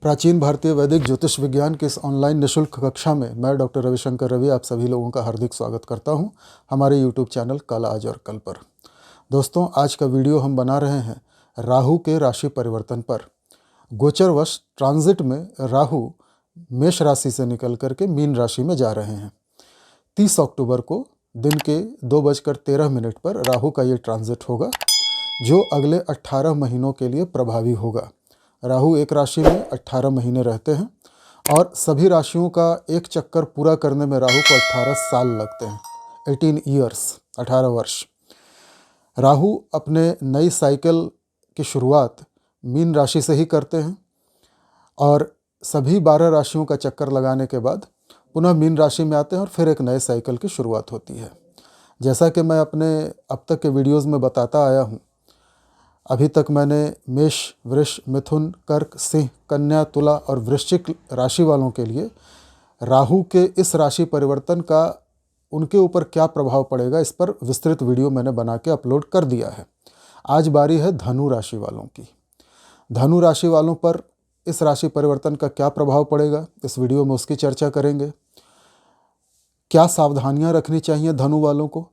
प्राचीन भारतीय वैदिक ज्योतिष विज्ञान की इस ऑनलाइन निःशुल्क कक्षा में मैं डॉक्टर रविशंकर रवि आप सभी लोगों का हार्दिक स्वागत करता हूं हमारे यूट्यूब चैनल कल आज और कल पर। दोस्तों, आज का वीडियो हम बना रहे हैं राहु के राशि परिवर्तन पर। गोचरवश ट्रांजिट में राहु मेष राशि से निकल करके मीन राशि में जा रहे हैं। 30 अक्टूबर को दिन के 2:13 पर राहु का ये ट्रांजिट होगा, जो अगले 18 महीनों के लिए प्रभावी होगा। राहु एक राशि में 18 महीने रहते हैं और सभी राशियों का एक चक्कर पूरा करने में राहु को 18 साल लगते हैं। 18 ईयर्स, 18 वर्ष। राहु अपने नई साइकिल की शुरुआत मीन राशि से ही करते हैं और सभी 12 राशियों का चक्कर लगाने के बाद पुनः मीन राशि में आते हैं और फिर एक नए साइकिल की शुरुआत होती है। जैसा कि मैं अपने अब तक के वीडियोज़ में बताता आया हूँ, अभी तक मैंने मेष, वृष, मिथुन, कर्क, सिंह, कन्या, तुला और वृश्चिक राशि वालों के लिए राहु के इस राशि परिवर्तन का उनके ऊपर क्या प्रभाव पड़ेगा, इस पर विस्तृत वीडियो मैंने बना के अपलोड कर दिया है। आज बारी है धनु राशि वालों की। धनु राशि वालों पर इस राशि परिवर्तन का क्या प्रभाव पड़ेगा, इस वीडियो में उसकी चर्चा करेंगे। क्या सावधानियां रखनी चाहिए धनु वालों को,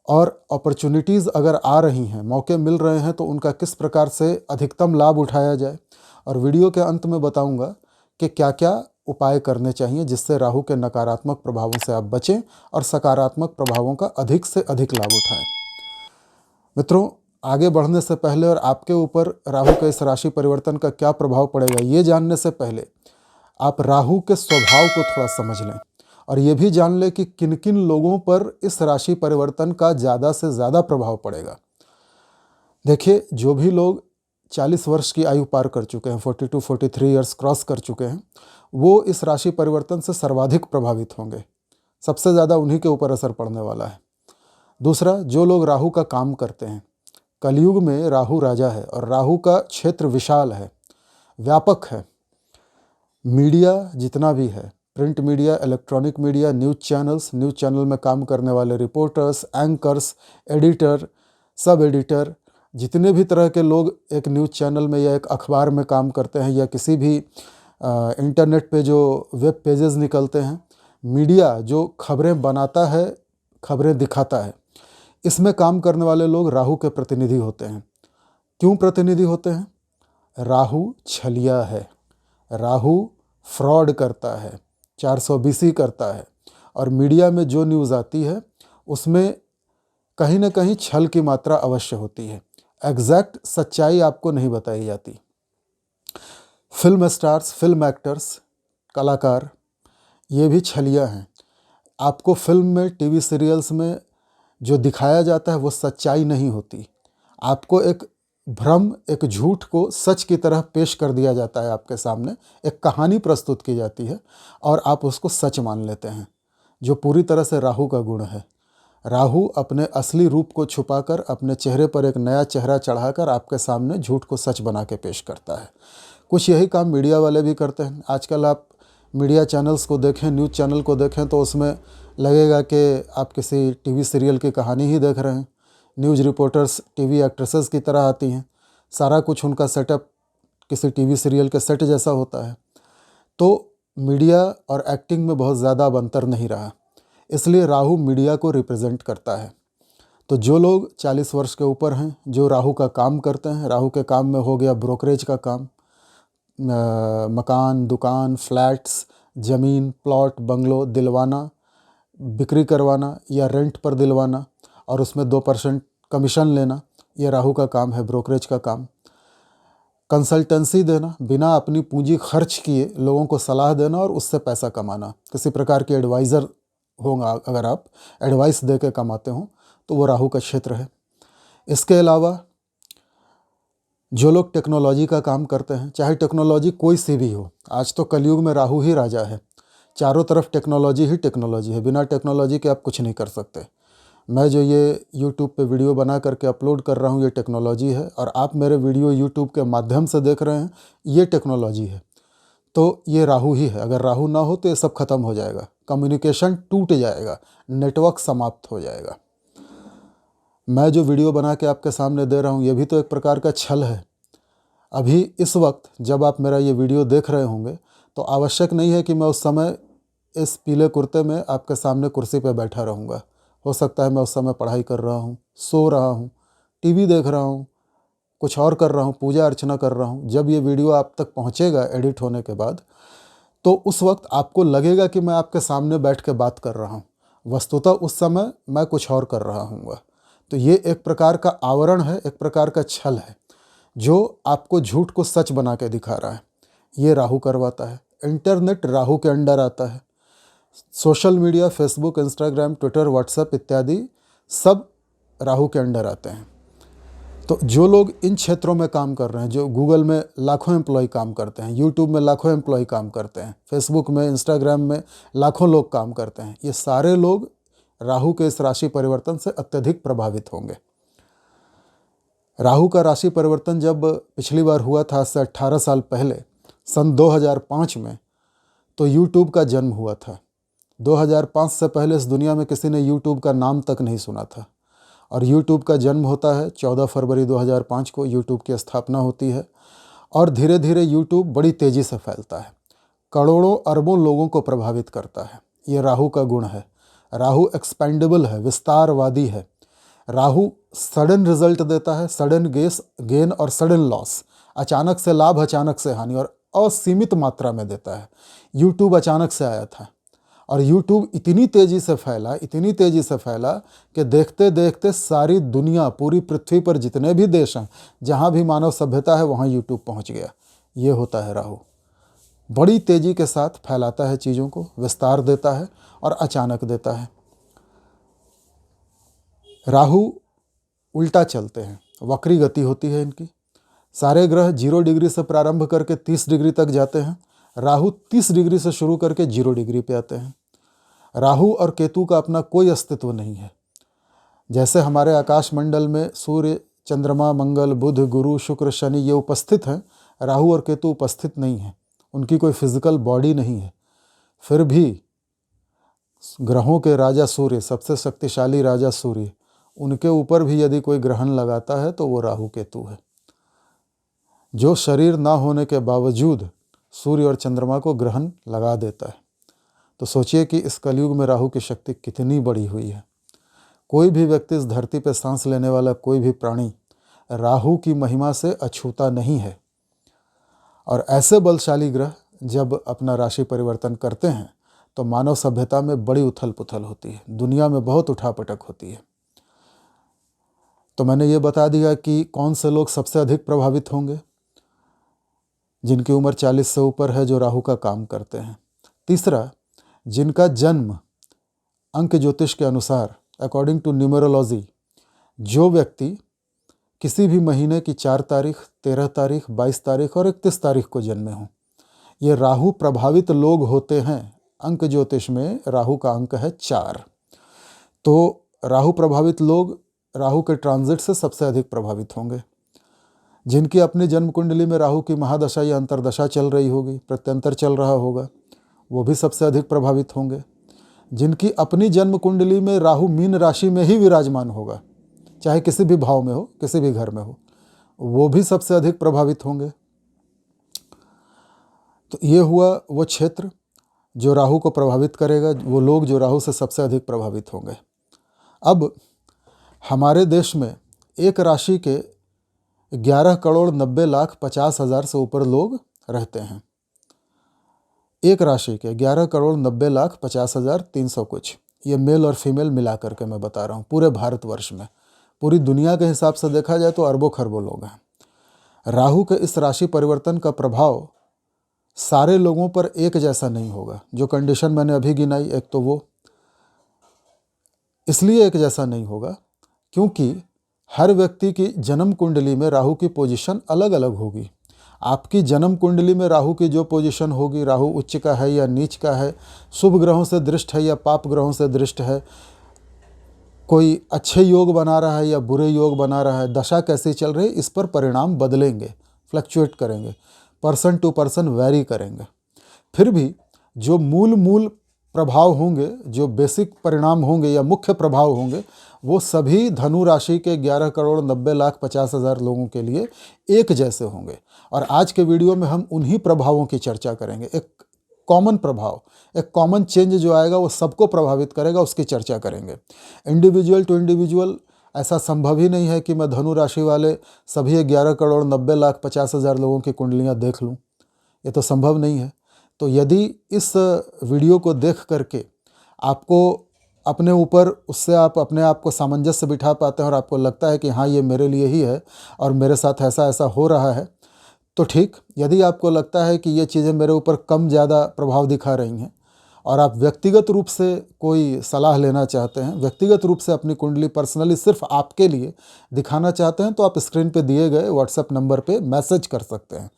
और अपॉर्चुनिटीज़ अगर आ रही हैं, मौके मिल रहे हैं, तो उनका किस प्रकार से अधिकतम लाभ उठाया जाए। और वीडियो के अंत में बताऊंगा कि क्या क्या उपाय करने चाहिए जिससे राहु के नकारात्मक प्रभावों से आप बचें और सकारात्मक प्रभावों का अधिक से अधिक लाभ उठाएं। मित्रों, आगे बढ़ने से पहले और आपके ऊपर राहु के इस राशि परिवर्तन का क्या प्रभाव पड़ेगा, ये जानने से पहले आप राहु के स्वभाव को थोड़ा समझ लें और ये भी जान लें कि किन किन लोगों पर इस राशि परिवर्तन का ज़्यादा से ज़्यादा प्रभाव पड़ेगा। देखिए, जो भी लोग 40 वर्ष की आयु पार कर चुके हैं, 42-43 ईयर्स क्रॉस कर चुके हैं, वो इस राशि परिवर्तन से सर्वाधिक प्रभावित होंगे। सबसे ज़्यादा उन्हीं के ऊपर असर पड़ने वाला है। दूसरा, जो लोग राहु का काम करते हैं, कलयुग में राहु राजा है और राहु का क्षेत्र विशाल है, व्यापक है। मीडिया जितना भी है, print media, electronic media, news channel में काम करने वाले reporters, anchors, editor, sub editor, जितने भी तरह के लोग एक न्यूज़ चैनल में या एक अखबार में काम करते हैं या किसी भी इंटरनेट पे जो वेब पेजेस निकलते हैं, मीडिया जो खबरें बनाता है, खबरें दिखाता है, इसमें काम करने वाले लोग राहु के प्रतिनिधि होते हैं। क्यों प्रतिनिधि होते हैं? राहु छलिया है, राहु फ्रॉड करता है, 420 करता है और मीडिया में जो न्यूज़ आती है उसमें कहीं ना कहीं छल की मात्रा अवश्य होती है। एग्जैक्ट सच्चाई आपको नहीं बताई जाती। फिल्म स्टार्स, फिल्म एक्टर्स, कलाकार, ये भी छलिया हैं। आपको फिल्म में, टीवी सीरियल्स में जो दिखाया जाता है वो सच्चाई नहीं होती। आपको एक भ्रम, एक झूठ को सच की तरह पेश कर दिया जाता है आपके सामने। एक कहानी प्रस्तुत की जाती है और आप उसको सच मान लेते हैं, जो पूरी तरह से राहु का गुण है। राहु अपने असली रूप को छुपाकर अपने चेहरे पर एक नया चेहरा चढ़ाकर आपके सामने झूठ को सच बना के पेश करता है। कुछ यही काम मीडिया वाले भी करते हैं। आजकल आप मीडिया चैनल्स को देखें, न्यूज़ चैनल को देखें, तो उसमें लगेगा कि आप किसी टीवी सीरियल की कहानी ही देख रहे हैं। न्यूज़ रिपोर्टर्स टीवी एक्ट्रेसेस की तरह आती हैं, सारा कुछ उनका सेटअप किसी टीवी सीरियल के सेट जैसा होता है। तो मीडिया और एक्टिंग में बहुत ज़्यादा अब अंतर नहीं रहा, इसलिए राहु मीडिया को रिप्रेजेंट करता है। तो जो लोग 40 वर्ष के ऊपर हैं, जो राहु का काम करते हैं, राहु के काम में हो गया ब्रोकरेज का काम, मकान, दुकान, फ्लैट्स, ज़मीन, प्लॉट, बंगलो दिलवाना, बिक्री करवाना या रेंट पर दिलवाना और उसमें 2% कमीशन लेना, ये राहु का काम है, ब्रोकरेज का काम। कंसल्टेंसी देना, बिना अपनी पूंजी खर्च किए लोगों को सलाह देना और उससे पैसा कमाना। किसी प्रकार के एडवाइज़र होगा, अगर आप एडवाइस दे के कमाते हो तो वो राहु का क्षेत्र है। इसके अलावा जो लोग टेक्नोलॉजी का काम करते हैं, चाहे टेक्नोलॉजी कोई सी भी हो, आज तो कलयुग में राहु ही राजा है। चारों तरफ टेक्नोलॉजी ही टेक्नोलॉजी है, बिना टेक्नोलॉजी के आप कुछ नहीं कर सकते। मैं जो ये YouTube पे वीडियो बना करके अपलोड कर रहा हूँ, ये टेक्नोलॉजी है और आप मेरे वीडियो YouTube के माध्यम से देख रहे हैं, ये टेक्नोलॉजी है। तो ये राहु ही है। अगर राहु ना हो तो ये सब खत्म हो जाएगा, कम्युनिकेशन टूट जाएगा, नेटवर्क समाप्त हो जाएगा। मैं जो वीडियो बना के आपके सामने दे रहा हूँ, ये भी तो एक प्रकार का छल है। अभी इस वक्त जब आप मेरा ये वीडियो देख रहे होंगे तो आवश्यक नहीं है कि मैं उस समय इस पीले कुर्ते में आपके सामने कुर्सी पर बैठा रहूँगा। हो सकता है मैं उस समय पढ़ाई कर रहा हूँ, सो रहा हूँ, टीवी देख रहा हूँ, कुछ और कर रहा हूँ, पूजा अर्चना कर रहा हूँ। जब ये वीडियो आप तक पहुँचेगा एडिट होने के बाद, तो उस वक्त आपको लगेगा कि मैं आपके सामने बैठ के बात कर रहा हूँ। वस्तुतः उस समय मैं कुछ और कर रहा हूँगा। तो ये एक प्रकार का आवरण है, एक प्रकार का छल है जो आपको झूठ को सच बना के दिखा रहा है। ये राहु करवाता है। इंटरनेट राहु के अंडर आता है। Social media, Facebook, Instagram, Twitter, WhatsApp इत्यादि सब राहु के अंडर आते हैं। तो जो लोग इन क्षेत्रों में काम कर रहे हैं, जो गूगल में लाखों एम्प्लॉय काम करते हैं, यूट्यूब में लाखों एम्प्लॉय काम करते हैं, फेसबुक में, इंस्टाग्राम में लाखों लोग काम करते हैं, ये सारे लोग राहु के इस राशि परिवर्तन से अत्यधिक प्रभावित होंगे। राहु का राशि परिवर्तन जब पिछली बार हुआ था, आज से 18 साल पहले, सन 2005 में, तो यूट्यूब का जन्म हुआ था। 2005 से पहले इस दुनिया में किसी ने यूट्यूब का नाम तक नहीं सुना था। और यूट्यूब का जन्म होता है 14 फरवरी 2005 को, यूट्यूब की स्थापना होती है। और धीरे धीरे यूट्यूब बड़ी तेज़ी से फैलता है, करोड़ों अरबों लोगों को प्रभावित करता है। ये राहु का गुण है। राहु एक्सपेंडेबल है, विस्तारवादी है। राहु सडन रिजल्ट देता है, सडन गेन और सडन लॉस। अचानक से लाभ, अचानक से हानि, और असीमित मात्रा में देता है। यूट्यूब अचानक से आया था और यूट्यूब इतनी तेज़ी से फैला, इतनी तेज़ी से फैला कि देखते देखते सारी दुनिया, पूरी पृथ्वी पर जितने भी देश हैं, जहाँ भी मानव सभ्यता है, वहाँ यूट्यूब पहुँच गया। ये होता है राहु। बड़ी तेज़ी के साथ फैलाता है चीज़ों को, विस्तार देता है और अचानक देता है। राहु उल्टा चलते हैं, वक्री गति होती है इनकी। सारे ग्रह 0 डिग्री से प्रारंभ करके 30 डिग्री तक जाते हैं। राहु 30 डिग्री से शुरू करके 0 डिग्री पे आते हैं। राहु और केतु का अपना कोई अस्तित्व नहीं है। जैसे हमारे आकाश मंडल में सूर्य, चंद्रमा, मंगल, बुध, गुरु, शुक्र, शनि ये उपस्थित हैं, राहु और केतु उपस्थित नहीं हैं। उनकी कोई फिजिकल बॉडी नहीं है। फिर भी ग्रहों के राजा सूर्य, सबसे शक्तिशाली राजा सूर्य, उनके ऊपर भी यदि कोई ग्रहण लगाता है तो वो राहु केतु है, जो शरीर ना होने के बावजूद सूर्य और चंद्रमा को ग्रहण लगा देता है। तो सोचिए कि इस कलयुग में राहु की शक्ति कितनी बड़ी हुई है। कोई भी व्यक्ति, इस धरती पर सांस लेने वाला कोई भी प्राणी राहु की महिमा से अछूता नहीं है। और ऐसे बलशाली ग्रह जब अपना राशि परिवर्तन करते हैं तो मानव सभ्यता में बड़ी उथल पुथल होती है, दुनिया में बहुत उठापटक होती है। तो मैंने ये बता दिया कि कौन से लोग सबसे अधिक प्रभावित होंगे। जिनकी उम्र 40 से ऊपर है, जो राहु का काम करते हैं। तीसरा, जिनका जन्म अंक ज्योतिष के अनुसार, अकॉर्डिंग टू न्यूमरोलॉजी, जो व्यक्ति किसी भी महीने की 4 तारीख, 13 तारीख, 22 तारीख और 31 तारीख को जन्मे हों, ये राहु प्रभावित लोग होते हैं। अंक ज्योतिष में राहु का अंक है 4। तो राहु प्रभावित लोग राहु के ट्रांजिट से सबसे अधिक प्रभावित होंगे। जिनकी अपनी जन्म कुंडली में राहु की महादशा या अंतरदशा चल रही होगी, प्रत्यंतर चल रहा होगा, वो भी सबसे अधिक प्रभावित होंगे। जिनकी अपनी जन्म कुंडली में राहु मीन राशि में ही विराजमान होगा, चाहे किसी भी भाव में हो, किसी भी घर में हो, वो भी सबसे अधिक प्रभावित होंगे। तो ये हुआ वो क्षेत्र जो राहु को प्रभावित करेगा, वो लोग जो राहु से सबसे अधिक प्रभावित होंगे। अब हमारे देश में एक राशि के 11,90,50,000 से ऊपर लोग रहते हैं। एक राशि के 11,90,50,300 कुछ, ये मेल और फीमेल मिला करके मैं बता रहा हूँ, पूरे भारतवर्ष में। पूरी दुनिया के हिसाब से देखा जाए तो अरबों खरबों लोग हैं। राहु के इस राशि परिवर्तन का प्रभाव सारे लोगों पर एक जैसा नहीं होगा। जो कंडीशन मैंने अभी गिनाई, एक तो वो इसलिए एक जैसा नहीं होगा क्योंकि हर व्यक्ति की जन्म कुंडली में राहु की पोजीशन अलग अलग होगी। आपकी जन्म कुंडली में राहु की जो पोजीशन होगी, राहु उच्च का है या नीच का है, शुभ ग्रहों से दृष्ट है या पाप ग्रहों से दृष्ट है, कोई अच्छे योग बना रहा है या बुरे योग बना रहा है, दशा कैसी चल रही है, इस पर परिणाम बदलेंगे, फ्लक्चुएट करेंगे, पर्सन टू पर्सन वैरी करेंगे। फिर भी जो मूल प्रभाव होंगे, जो बेसिक परिणाम होंगे या मुख्य प्रभाव होंगे, वो सभी धनु राशि के 11,90,50,000 लोगों के लिए एक जैसे होंगे। और आज के वीडियो में हम उन्हीं प्रभावों की चर्चा करेंगे। एक कॉमन प्रभाव, एक कॉमन चेंज जो आएगा वो सबको प्रभावित करेगा, उसकी चर्चा करेंगे। इंडिविजुअल टू इंडिविजुअल ऐसा संभव ही नहीं है कि मैं धनु राशि वाले सभी 11,90,50,000 लोगों की कुंडलियाँ देख लूँ, ये तो संभव नहीं है। तो यदि इस वीडियो को देख करके आपको अपने ऊपर उससे आप अपने आप को सामंजस्य बिठा पाते हैं और आपको लगता है कि हाँ ये मेरे लिए ही है और मेरे साथ ऐसा ऐसा हो रहा है, तो ठीक। यदि आपको लगता है कि ये चीज़ें मेरे ऊपर कम ज़्यादा प्रभाव दिखा रही हैं और आप व्यक्तिगत रूप से कोई सलाह लेना चाहते हैं, व्यक्तिगत रूप से अपनी कुंडली पर्सनली सिर्फ आपके लिए दिखाना चाहते हैं, तो आप स्क्रीन पे दिए गए व्हाट्सएप नंबर पे मैसेज कर सकते हैं।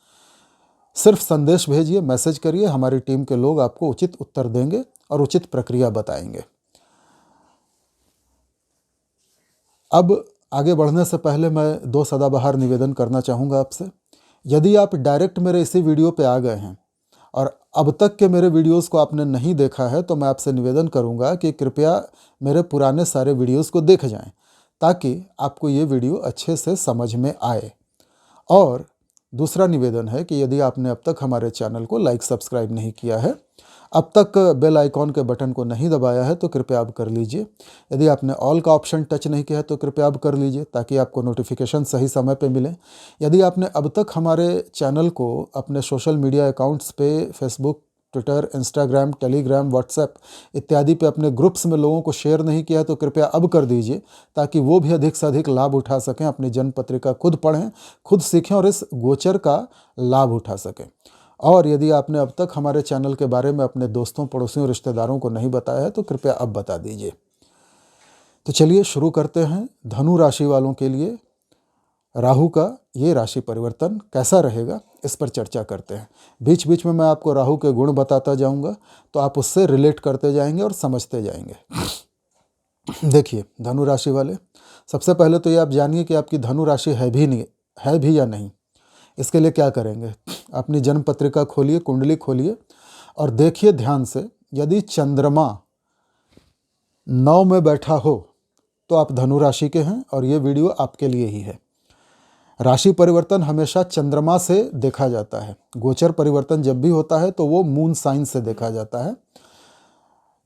सिर्फ संदेश भेजिए, मैसेज करिए, हमारी टीम के लोग आपको उचित उत्तर देंगे और उचित प्रक्रिया बताएंगे। अब आगे बढ़ने से पहले मैं 2 सदाबहार निवेदन करना चाहूँगा आपसे। यदि आप डायरेक्ट मेरे इसी वीडियो पे आ गए हैं और अब तक के मेरे वीडियोस को आपने नहीं देखा है, तो मैं आपसे निवेदन करूंगा कि कृपया मेरे पुराने सारे वीडियोस को देख जाएं, ताकि आपको ये वीडियो अच्छे से समझ में आए। और दूसरा निवेदन है कि यदि आपने अब तक हमारे चैनल को लाइक सब्सक्राइब नहीं किया है, अब तक बेल आइकॉन के बटन को नहीं दबाया है, तो कृपया आप कर लीजिए। यदि आपने ऑल का ऑप्शन टच नहीं किया है तो कृपया आप कर लीजिए, ताकि आपको नोटिफिकेशन सही समय पे मिले। यदि आपने अब तक हमारे चैनल को अपने सोशल मीडिया अकाउंट्स पे Facebook, Twitter, Instagram, Telegram, WhatsApp इत्यादि पे अपने ग्रुप्स में लोगों को शेयर नहीं किया, तो कृपया अब कर दीजिए, ताकि वो भी अधिक से अधिक लाभ उठा सकें, अपनी जन्म पत्रिका खुद पढ़ें, खुद सीखें और इस गोचर का लाभ उठा सकें। और यदि आपने अब तक हमारे चैनल के बारे में अपने दोस्तों, पड़ोसियों, रिश्तेदारों को नहीं बताया है, तो कृपया अब बता दीजिए। तो चलिए शुरू करते हैं। धनु राशि वालों के लिए राहु का ये राशि परिवर्तन कैसा रहेगा, इस पर चर्चा करते हैं। बीच बीच में मैं आपको राहु के गुण बताता जाऊंगा, तो आप उससे रिलेट करते जाएंगे और समझते जाएंगे। देखिए धनु राशि वाले, सबसे पहले तो ये आप जानिए कि आपकी धनु राशि है भी या नहीं। इसके लिए क्या करेंगे, अपनी जन्म पत्रिका खोलिए, कुंडली खोलिए और देखिए ध्यान से। यदि चंद्रमा 9 में बैठा हो तो आप धनु राशि के हैं और ये वीडियो आपके लिए ही है। राशि परिवर्तन हमेशा चंद्रमा से देखा जाता है। गोचर परिवर्तन जब भी होता है तो वो मून साइन से देखा जाता है,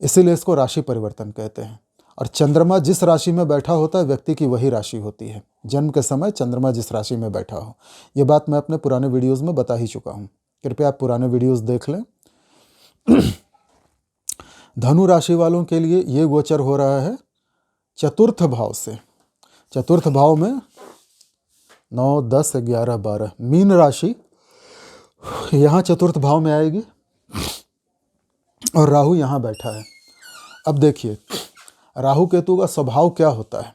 इसीलिए इसको राशि परिवर्तन कहते हैं। और चंद्रमा जिस राशि में बैठा होता है, व्यक्ति की वही राशि होती है। जन्म के समय चंद्रमा जिस राशि में बैठा हो, ये बात मैं अपने पुराने वीडियोस में बता ही चुका हूँ। कृपया आप पुराने वीडियोस देख लें। धनु राशि वालों के लिए ये गोचर हो रहा है चतुर्थ भाव से। चतुर्थ भाव में 9, 10, 11, 12 मीन राशि यहाँ चतुर्थ भाव में आएगी और राहु यहाँ बैठा है। अब देखिए राहु केतु का स्वभाव क्या होता है।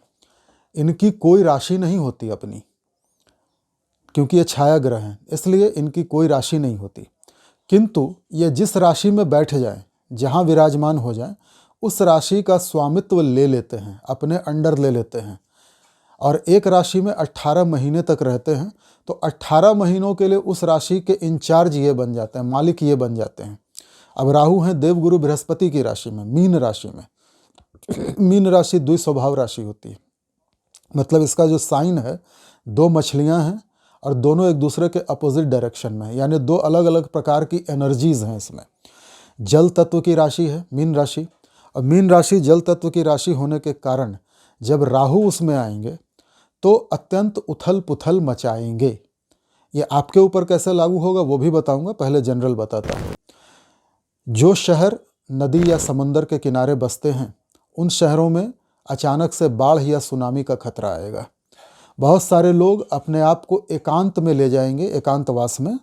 इनकी कोई राशि नहीं होती अपनी, क्योंकि ये छाया ग्रह हैं, इसलिए इनकी कोई राशि नहीं होती। किंतु ये जिस राशि में बैठ जाएं, जहाँ विराजमान हो जाएं, उस राशि का स्वामित्व ले लेते हैं, अपने अंडर ले लेते हैं और एक राशि में 18 महीने तक रहते हैं। तो 18 महीनों के लिए उस राशि के इंचार्ज ये बन जाते हैं, मालिक ये बन जाते हैं। अब राहु हैं देवगुरु बृहस्पति की राशि में, मीन राशि में। मीन राशि द्विस्वभाव राशि होती है, मतलब इसका जो साइन है, 2 मछलियां हैं और दोनों एक दूसरे के अपोजिट डायरेक्शन में, यानी 2 अलग अलग प्रकार की एनर्जीज हैं इसमें। जल तत्व की राशि है मीन राशि, और मीन राशि जल तत्व की राशि होने के कारण जब राहु उसमें आएंगे तो अत्यंत उथल पुथल मचाएंगे। ये आपके ऊपर कैसे लागू होगा वो भी बताऊंगा, पहले जनरल बताता हूँ। जो शहर नदी या समुंदर के किनारे बसते हैं, उन शहरों में अचानक से बाढ़ या सुनामी का खतरा आएगा। बहुत सारे लोग अपने आप को एकांत में ले जाएंगे, एकांतवास में,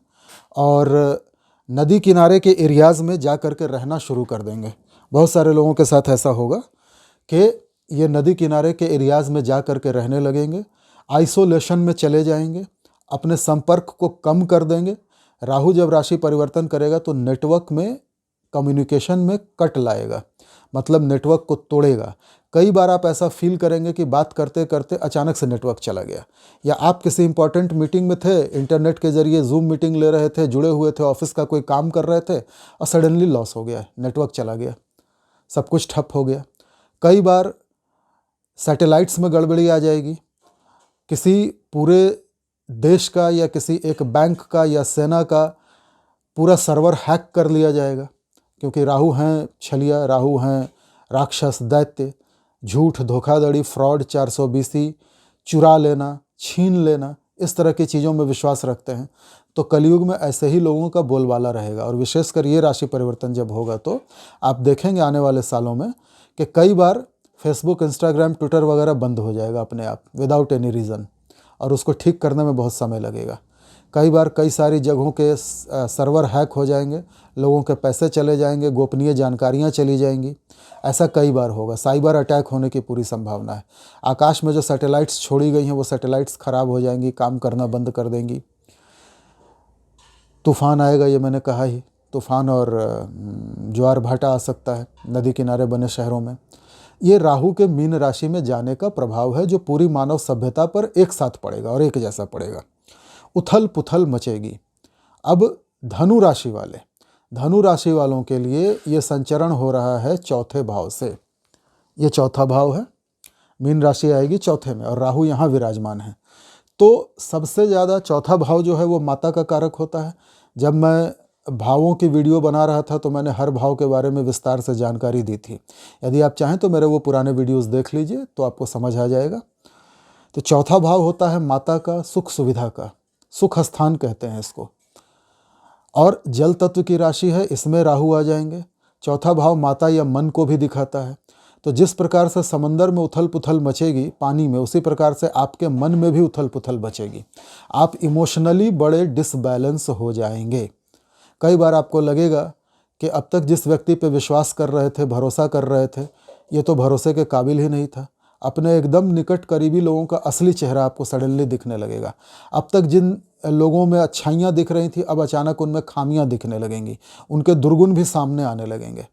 और नदी किनारे के एरियाज़ में जा कर के रहना शुरू कर देंगे। बहुत सारे लोगों के साथ ऐसा होगा कि ये नदी किनारे के एरियाज़ में जा कर के रहने लगेंगे, आइसोलेशन में चले जाएंगे, अपने संपर्क को कम कर देंगे। राहु जब राशि परिवर्तन करेगा तो नेटवर्क में, कम्युनिकेशन में कट लाएगा, मतलब नेटवर्क को तोड़ेगा। कई बार आप ऐसा फील करेंगे कि बात करते करते अचानक से नेटवर्क चला गया, या आप किसी इंपॉर्टेंट मीटिंग में थे, इंटरनेट के जरिए जूम मीटिंग ले रहे थे, जुड़े हुए थे, ऑफिस का कोई काम कर रहे थे और सडनली लॉस हो गया, नेटवर्क चला गया, सब कुछ ठप हो गया। कई बार सैटेलाइट्स में गड़बड़ी आ जाएगी, किसी पूरे देश का या किसी एक बैंक का या सेना का पूरा सर्वर हैक कर लिया जाएगा, क्योंकि राहु हैं छलिया, राहु हैं राक्षस दैत्य, झूठ, धोखाधड़ी, फ्रॉड, 420, चुरा लेना, छीन लेना, इस तरह की चीज़ों में विश्वास रखते हैं। तो कलयुग में ऐसे ही लोगों का बोलबाला रहेगा। और विशेषकर ये राशि परिवर्तन जब होगा तो आप देखेंगे आने वाले सालों में कि कई बार फेसबुक, इंस्टाग्राम, ट्विटर वगैरह बंद हो जाएगा अपने आप विदाउट एनी रीज़न, और उसको ठीक करने में बहुत समय लगेगा। कई बार कई सारी जगहों के सर्वर हैक हो जाएंगे, लोगों के पैसे चले जाएंगे, गोपनीय जानकारियां चली जाएंगी। ऐसा कई बार होगा। साइबर अटैक होने की पूरी संभावना है। आकाश में जो सैटेलाइट्स छोड़ी गई हैं वो सैटेलाइट्स ख़राब हो जाएंगी, काम करना बंद कर देंगी। तूफ़ान आएगा, ये मैंने कहा ही। तूफ़ान और ज्वार भाटा आ सकता है नदी किनारे बने शहरों में। ये राहु के मीन राशि में जाने का प्रभाव है जो पूरी मानव सभ्यता पर एक साथ पड़ेगा और एक जैसा पड़ेगा। उथल पुथल मचेगी। अब धनु राशि वालों के लिए ये संचरण हो रहा है चौथे भाव से। ये चौथा भाव है, मीन राशि आएगी चौथे में और राहु यहाँ विराजमान है। तो सबसे ज़्यादा चौथा भाव जो है वो माता का कारक होता है। जब मैं भावों की वीडियो बना रहा था तो मैंने हर भाव के बारे में विस्तार से जानकारी दी थी। यदि आप चाहें तो मेरे वो पुराने वीडियोस देख लीजिए तो आपको समझ आ जाएगा। तो चौथा भाव होता है माता का, सुख सुविधा का, सुख स्थान कहते हैं इसको। और जल तत्व की राशि है, इसमें राहु आ जाएंगे। चौथा भाव माता या मन को भी दिखाता है। तो जिस प्रकार से समंदर में उथल पुथल मचेगी पानी में, उसी प्रकार से आपके मन में भी उथल पुथल मचेगी। आप इमोशनली बड़े डिसबैलेंस हो जाएंगे। कई बार आपको लगेगा कि अब तक जिस व्यक्ति पे विश्वास कर रहे थे, भरोसा कर रहे थे, ये तो भरोसे के काबिल ही नहीं था। अपने एकदम निकट करीबी लोगों का असली चेहरा आपको सडनली दिखने लगेगा। अब तक जिन लोगों में अच्छाइयाँ दिख रही थी, अब अचानक उनमें खामियाँ दिखने लगेंगी, उनके दुर्गुण भी सामने आने लगेंगे।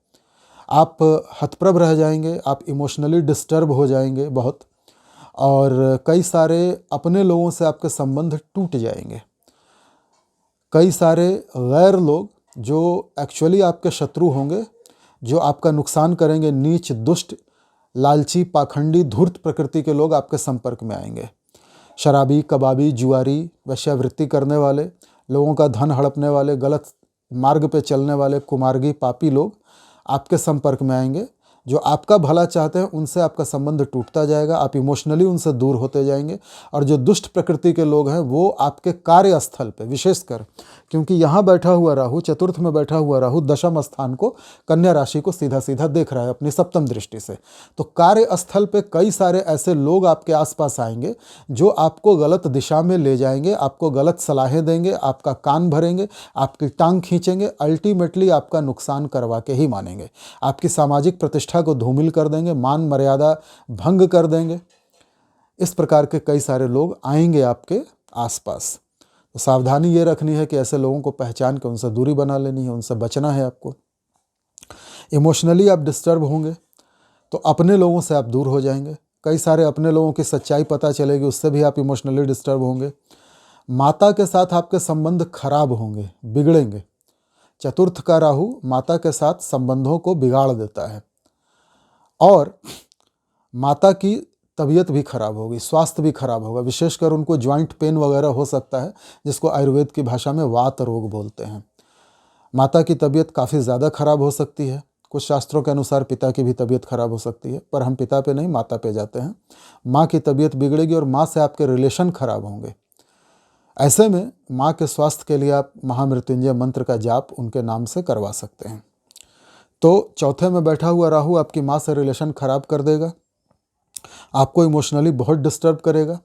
आप हतप्रभ रह जाएंगे, आप इमोशनली डिस्टर्ब हो जाएंगे बहुत, और कई सारे अपने लोगों से आपके संबंध टूट जाएंगे। कई सारे गैर लोग जो एक्चुअली आपके शत्रु होंगे, जो आपका नुकसान करेंगे, नीच, दुष्ट, लालची, पाखंडी, धूर्त प्रकृति के लोग आपके संपर्क में आएंगे। शराबी, कबाबी, जुआरी, वेश्यावृत्ति करने वाले, लोगों का धन हड़पने वाले, गलत मार्ग पे चलने वाले, कुमार्गी, पापी लोग आपके संपर्क में आएंगे। जो आपका भला चाहते हैं उनसे आपका संबंध टूटता जाएगा, आप इमोशनली उनसे दूर होते जाएंगे। और जो दुष्ट प्रकृति के लोग हैं वो आपके कार्यस्थल पे, विशेषकर क्योंकि यहाँ बैठा हुआ राहु, चतुर्थ में बैठा हुआ राहु दशम स्थान को, कन्या राशि को सीधा सीधा देख रहा है अपनी सप्तम दृष्टि से। तो कार्यस्थल पे कई सारे ऐसे लोग आपके आसपास आएंगे जो आपको गलत दिशा में ले जाएंगे, आपको गलत सलाहें देंगे, आपका कान भरेंगे, आपकी टांग खींचेंगे, अल्टीमेटली आपका नुकसान करवा के ही मानेंगे। आपकी सामाजिक प्रतिष्ठा को धूमिल कर देंगे, मान मर्यादा भंग कर देंगे। इस प्रकार के कई सारे लोग आएंगे आपके आसपास। तो सावधानी ये रखनी है कि ऐसे लोगों को पहचान के उनसे दूरी बना लेनी है, उनसे बचना है आपको। इमोशनली आप डिस्टर्ब होंगे तो अपने लोगों से आप दूर हो जाएंगे। कई सारे अपने लोगों की सच्चाई पता चलेगी, उससे भी आप इमोशनली डिस्टर्ब होंगे। माता के साथ आपके संबंध खराब होंगे, बिगड़ेंगे। चतुर्थ का राहु माता के साथ संबंधों को बिगाड़ देता है और माता की तबीयत भी खराब होगी, स्वास्थ्य भी खराब होगा। विशेषकर उनको जॉइंट पेन वगैरह हो सकता है, जिसको आयुर्वेद की भाषा में वात रोग बोलते हैं। माता की तबीयत काफ़ी ज़्यादा खराब हो सकती है। कुछ शास्त्रों के अनुसार पिता की भी तबीयत खराब हो सकती है, पर हम पिता पे नहीं माता पे जाते हैं। माँ की तबीयत बिगड़ेगी और माँ से आपके रिलेशन खराब होंगे। ऐसे में माँ के स्वास्थ्य के लिए आप महामृत्युंजय मंत्र का जाप उनके नाम से करवा सकते हैं। तो चौथे में बैठा हुआ राहु आपकी माँ से रिलेशन खराब कर देगा, आपको इमोशनली बहुत डिस्टर्ब करेगा।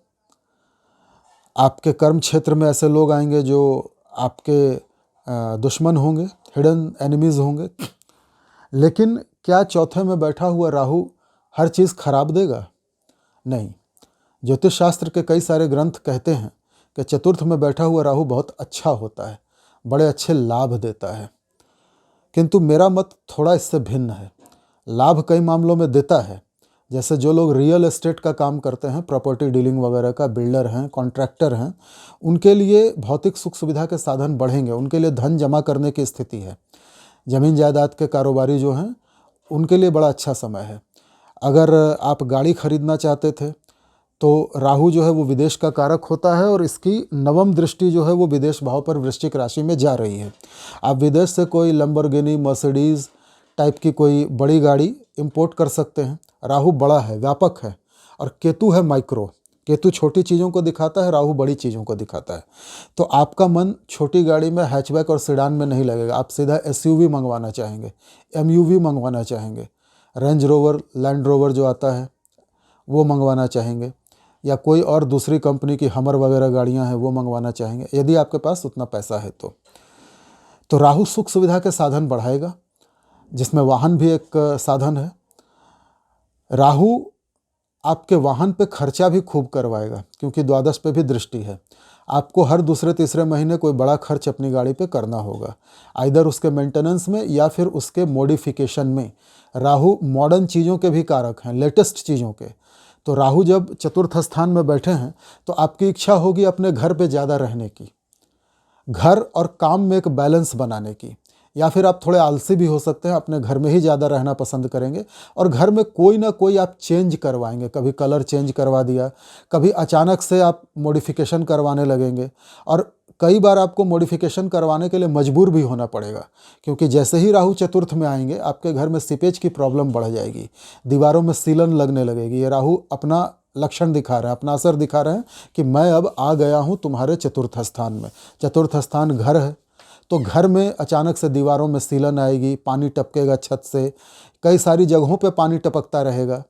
आपके कर्म क्षेत्र में ऐसे लोग आएंगे जो आपके दुश्मन होंगे, हिडन एनिमीज़ होंगे। लेकिन क्या चौथे में बैठा हुआ राहु हर चीज़ खराब देगा? नहीं। ज्योतिष शास्त्र के कई सारे ग्रंथ कहते हैं कि चतुर्थ में बैठा हुआ राहु बहुत अच्छा होता है, बड़े अच्छे लाभ देता है। किंतु मेरा मत थोड़ा इससे भिन्न है। लाभ कई मामलों में देता है, जैसे जो लोग रियल एस्टेट का काम करते हैं, प्रॉपर्टी डीलिंग वगैरह का, बिल्डर हैं, कॉन्ट्रैक्टर हैं, उनके लिए भौतिक सुख सुविधा के साधन बढ़ेंगे, उनके लिए धन जमा करने की स्थिति है। ज़मीन जायदाद के कारोबारी जो हैं उनके लिए बड़ा अच्छा समय है। अगर आप गाड़ी खरीदना चाहते थे तो राहु जो है वो विदेश का कारक होता है और इसकी नवम दृष्टि जो है वो विदेश भाव पर वृश्चिक राशि में जा रही है। आप विदेश से कोई लैम्बोर्गिनी, मर्सिडीज़ टाइप की कोई बड़ी गाड़ी इंपोर्ट कर सकते हैं। राहु बड़ा है, व्यापक है, और केतु है माइक्रो। केतु छोटी चीज़ों को दिखाता है, राहु बड़ी चीज़ों को दिखाता है। तो आपका मन छोटी गाड़ी में, हैचबैक और सेडान में नहीं लगेगा। आप सीधा एसयूवी मंगवाना चाहेंगे, एमयूवी मंगवाना चाहेंगे, रेंज रोवर, लैंड रोवर जो आता है वो मंगवाना चाहेंगे, या कोई और दूसरी कंपनी की हमर वगैरह गाड़ियां हैं वो मंगवाना चाहेंगे, यदि आपके पास उतना पैसा है तो राहु सुख सुविधा के साधन बढ़ाएगा, जिसमें वाहन भी एक साधन है। राहु आपके वाहन पे खर्चा भी खूब करवाएगा, क्योंकि द्वादश पे भी दृष्टि है। आपको हर दूसरे तीसरे महीने कोई बड़ा खर्च अपनी गाड़ी पे करना होगा, आइदर उसके मेंटेनेंस में या फिर उसके मॉडिफिकेशन में। राहु मॉडर्न चीज़ों के भी कारक हैं, लेटेस्ट चीज़ों के। तो राहु जब चतुर्थ स्थान में बैठे हैं तो आपकी इच्छा होगी अपने घर पे ज़्यादा रहने की, घर और काम में एक बैलेंस बनाने की, या फिर आप थोड़े आलसी भी हो सकते हैं, अपने घर में ही ज़्यादा रहना पसंद करेंगे और घर में कोई ना कोई आप चेंज करवाएंगे। कभी कलर चेंज करवा दिया, कभी अचानक से आप मॉडिफिकेशन करवाने लगेंगे, और कई बार आपको मॉडिफिकेशन करवाने के लिए मजबूर भी होना पड़ेगा, क्योंकि जैसे ही राहु चतुर्थ में आएंगे आपके घर में सीपेज की प्रॉब्लम बढ़ जाएगी, दीवारों में सीलन लगने लगेगी। ये राहु अपना लक्षण दिखा रहे हैं, अपना असर दिखा रहे हैं कि मैं अब आ गया हूँ तुम्हारे चतुर्थ स्थान में। चतुर्थ स्थान घर है, तो घर में अचानक से दीवारों में सीलन आएगी, पानी टपकेगा छत से, कई सारी जगहों पे पानी टपकता रहेगा।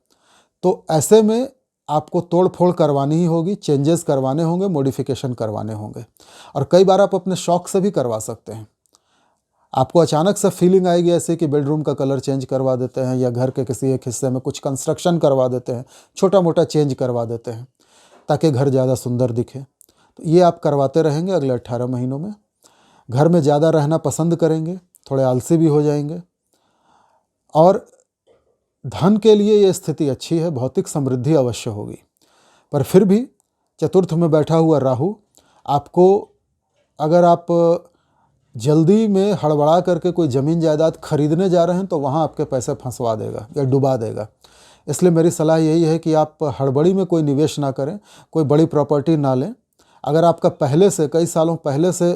तो ऐसे में आपको तोड़ फोड़ करवानी ही होगी, चेंजेस करवाने होंगे, मॉडिफिकेशन करवाने होंगे, और कई बार आप अपने शौक से भी करवा सकते हैं। आपको अचानक से फीलिंग आएगी ऐसे कि बेडरूम का कलर चेंज करवा देते हैं, या घर के किसी एक हिस्से में कुछ कंस्ट्रक्शन करवा देते हैं, छोटा मोटा चेंज करवा देते हैं ताकि घर ज़्यादा सुंदर दिखे। तो ये आप करवाते रहेंगे अगले 18 महीनों में। घर में ज़्यादा रहना पसंद करेंगे, थोड़े आलसी भी हो जाएंगे, और धन के लिए ये स्थिति अच्छी है, भौतिक समृद्धि अवश्य होगी। पर फिर भी चतुर्थ में बैठा हुआ राहु आपको, अगर आप जल्दी में हड़बड़ा करके कोई ज़मीन जायदाद खरीदने जा रहे हैं तो वहाँ आपके पैसे फंसवा देगा या डुबा देगा। इसलिए मेरी सलाह यही है कि आप हड़बड़ी में कोई निवेश ना करें, कोई बड़ी प्रॉपर्टी ना लें। अगर आपका पहले से, कई सालों पहले से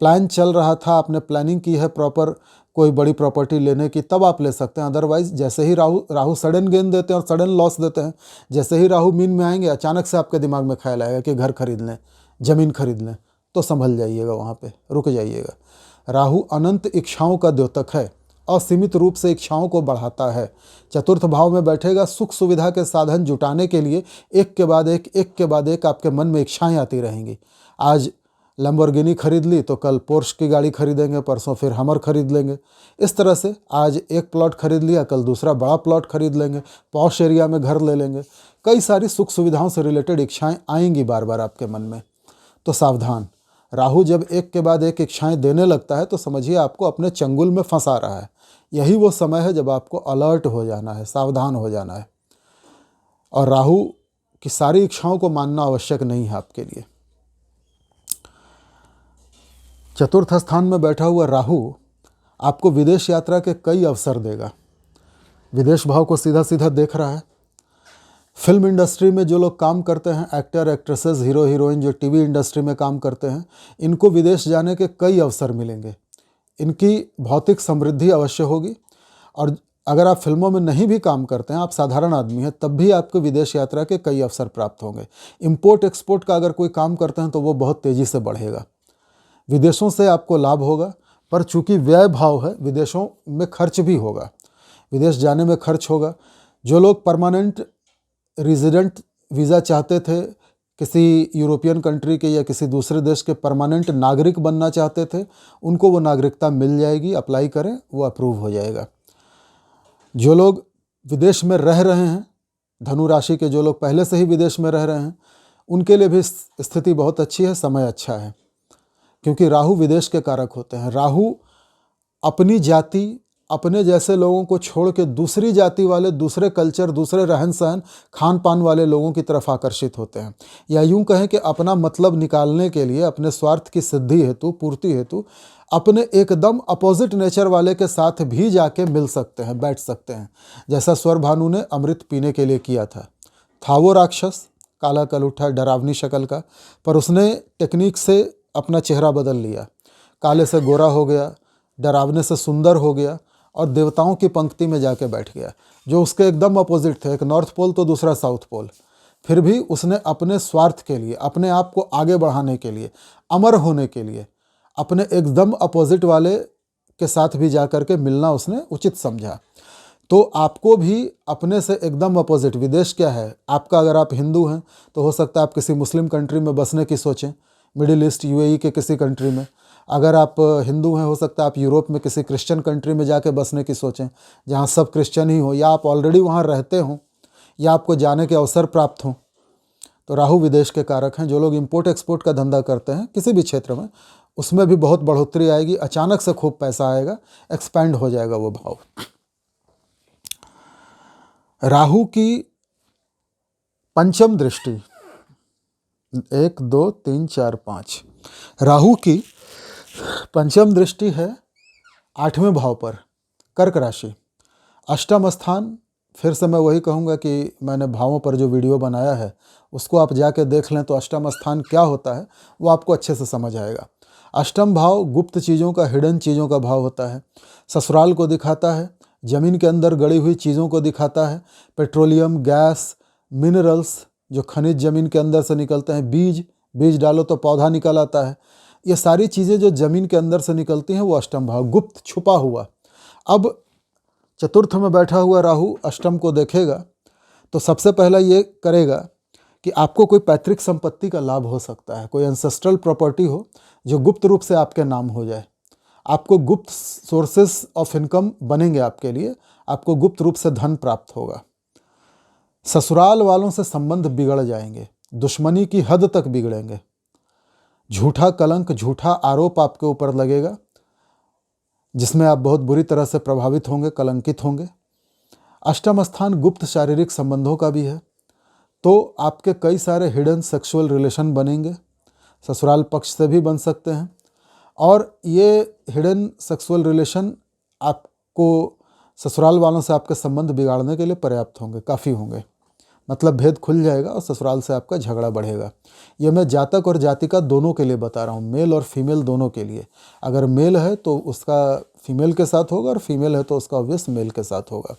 प्लान चल रहा था, आपने प्लानिंग की है प्रॉपर कोई बड़ी प्रॉपर्टी लेने की, तब आप ले सकते हैं। अदरवाइज़ जैसे ही राहु सडन गेन देते हैं और सडन लॉस देते हैं। जैसे ही राहु मीन में आएंगे अचानक से आपके दिमाग में ख्याल आएगा कि घर खरीद लें, ज़मीन खरीद लें, तो संभल जाइएगा, वहाँ पे रुक जाइएगा। राहु अनंत इच्छाओं का द्योतक है, असीमित रूप से इच्छाओं को बढ़ाता है। चतुर्थ भाव में बैठेगा, सुख सुविधा के साधन जुटाने के लिए एक के बाद एक आपके मन में इच्छाएं आती रहेंगी। आज लैम्बोर्गिनी खरीद ली तो कल पोर्श की गाड़ी खरीदेंगे, परसों फिर हमर खरीद लेंगे। इस तरह से आज एक प्लॉट खरीद लिया, कल दूसरा बड़ा प्लॉट खरीद लेंगे, पॉश एरिया में घर ले लेंगे। कई सारी सुख सुविधाओं से रिलेटेड इच्छाएं आएंगी बार बार आपके मन में। तो सावधान, राहु जब एक के बाद एक इच्छाएं देने लगता है तो समझिए आपको अपने चंगुल में फंसा रहा है। यही वो समय है जब आपको अलर्ट हो जाना है, सावधान हो जाना है। और राहु की सारी इच्छाओं को मानना आवश्यक नहीं है आपके लिए। चतुर्थ स्थान में बैठा हुआ राहु आपको विदेश यात्रा के कई अवसर देगा। विदेश भाव को सीधा सीधा देख रहा है। फिल्म इंडस्ट्री में जो लोग काम करते हैं, एक्टर एक्ट्रेसेस, हीरो हीरोइन जो टीवी इंडस्ट्री में काम करते हैं, इनको विदेश जाने के कई अवसर मिलेंगे। इनकी भौतिक समृद्धि अवश्य होगी। और अगर आप फिल्मों में नहीं भी काम करते हैं, आप साधारण आदमी हैं, तब भी आपको विदेश यात्रा के कई अवसर प्राप्त होंगे। इम्पोर्ट एक्सपोर्ट का अगर कोई काम करते हैं तो वो बहुत तेज़ी से बढ़ेगा। विदेशों से आपको लाभ होगा, पर चूंकि व्यय भाव है, विदेशों में खर्च भी होगा, विदेश जाने में खर्च होगा। जो लोग परमानेंट रेजिडेंट वीज़ा चाहते थे, किसी यूरोपियन कंट्री के या किसी दूसरे देश के परमानेंट नागरिक बनना चाहते थे, उनको वो नागरिकता मिल जाएगी। अप्लाई करें, वो अप्रूव हो जाएगा। जो लोग विदेश में रह रहे हैं, धनु राशि के जो लोग पहले से ही विदेश में रह रहे हैं, उनके लिए भी स्थिति बहुत अच्छी है, समय अच्छा है, क्योंकि राहु विदेश के कारक होते हैं। राहु अपनी जाति, अपने जैसे लोगों को छोड़ के दूसरी जाति वाले, दूसरे कल्चर, दूसरे रहन सहन, खान पान वाले लोगों की तरफ आकर्षित होते हैं। या यूं कहें कि अपना मतलब निकालने के लिए, अपने स्वार्थ की सिद्धि हेतु, पूर्ति हेतु, अपने एकदम अपोजिट नेचर वाले के साथ भी जाके मिल सकते हैं, बैठ सकते हैं। जैसा स्वर भानु ने अमृत पीने के लिए किया था वो राक्षस, काला कलूठा डरावनी शक्ल का, पर उसने टेक्निक से अपना चेहरा बदल लिया, काले से गोरा हो गया, डरावने से सुंदर हो गया और देवताओं की पंक्ति में जाके बैठ गया, जो उसके एकदम अपोजिट थे, एक नॉर्थ पोल तो दूसरा साउथ पोल। फिर भी उसने अपने स्वार्थ के लिए, अपने आप को आगे बढ़ाने के लिए, अमर होने के लिए अपने एकदम अपोजिट वाले के साथ भी जाकर के मिलना उसने उचित समझा। तो आपको भी अपने से एकदम अपोजिट, विदेश क्या है आपका, अगर आप हिंदू हैं तो हो सकता है आप किसी मुस्लिम कंट्री में बसने की सोचें, मिडिल ईस्ट यूएई के किसी कंट्री में। अगर आप हिंदू हैं हो सकता है आप यूरोप में किसी क्रिश्चियन कंट्री में जाके बसने की सोचें जहाँ सब क्रिश्चियन ही हो, या आप ऑलरेडी वहाँ रहते हों, या आपको जाने के अवसर प्राप्त हों। तो राहु विदेश के कारक हैं। जो लोग इंपोर्ट एक्सपोर्ट का धंधा करते हैं किसी भी क्षेत्र में, उसमें भी बहुत बढ़ोतरी आएगी, अचानक से खूब पैसा आएगा, एक्सपैंड हो जाएगा वो भाव। राहु की पंचम दृष्टि 1 2 3 4 5, राहु की पंचम दृष्टि है 8वें भाव पर, कर्क राशि, अष्टम स्थान। फिर से मैं वही कहूँगा कि मैंने भावों पर जो वीडियो बनाया है उसको आप जाके देख लें, तो अष्टम स्थान क्या होता है वो आपको अच्छे से समझ आएगा। अष्टम भाव गुप्त चीज़ों का, हिडन चीज़ों का भाव होता है, ससुराल को दिखाता है, ज़मीन के अंदर गड़ी हुई चीज़ों को दिखाता है, पेट्रोलियम, गैस, मिनरल्स, जो खनिज ज़मीन के अंदर से निकलते हैं, बीज डालो तो पौधा निकल आता है, ये सारी चीज़ें जो ज़मीन के अंदर से निकलती हैं वो अष्टम भाव, गुप्त छुपा हुआ। अब चतुर्थ में बैठा हुआ राहु अष्टम को देखेगा तो सबसे पहला ये करेगा कि आपको कोई पैतृक संपत्ति का लाभ हो सकता है, कोई एंसेस्ट्रल प्रॉपर्टी हो जो गुप्त रूप से आपके नाम हो जाए, आपको गुप्त सोर्सेस ऑफ इनकम बनेंगे आपके लिए, आपको गुप्त रूप से धन प्राप्त होगा। ससुराल वालों से संबंध बिगड़ जाएंगे, दुश्मनी की हद तक बिगड़ेंगे, झूठा कलंक, झूठा आरोप आपके ऊपर लगेगा जिसमें आप बहुत बुरी तरह से प्रभावित होंगे, कलंकित होंगे। अष्टम स्थान गुप्त शारीरिक संबंधों का भी है, तो आपके कई सारे हिडन सेक्सुअल रिलेशन बनेंगे, ससुराल पक्ष से भी बन सकते हैं, और ये हिडन सेक्सुअल रिलेशन आपको ससुराल वालों से आपके संबंध बिगाड़ने के लिए पर्याप्त होंगे, काफ़ी होंगे, मतलब भेद खुल जाएगा और ससुराल से आपका झगड़ा बढ़ेगा। ये मैं जातक और जातिका दोनों के लिए बता रहा हूँ, मेल और फीमेल दोनों के लिए। अगर मेल है तो उसका फीमेल के साथ होगा और फीमेल है तो उसका ऑब्वियस मेल के साथ होगा।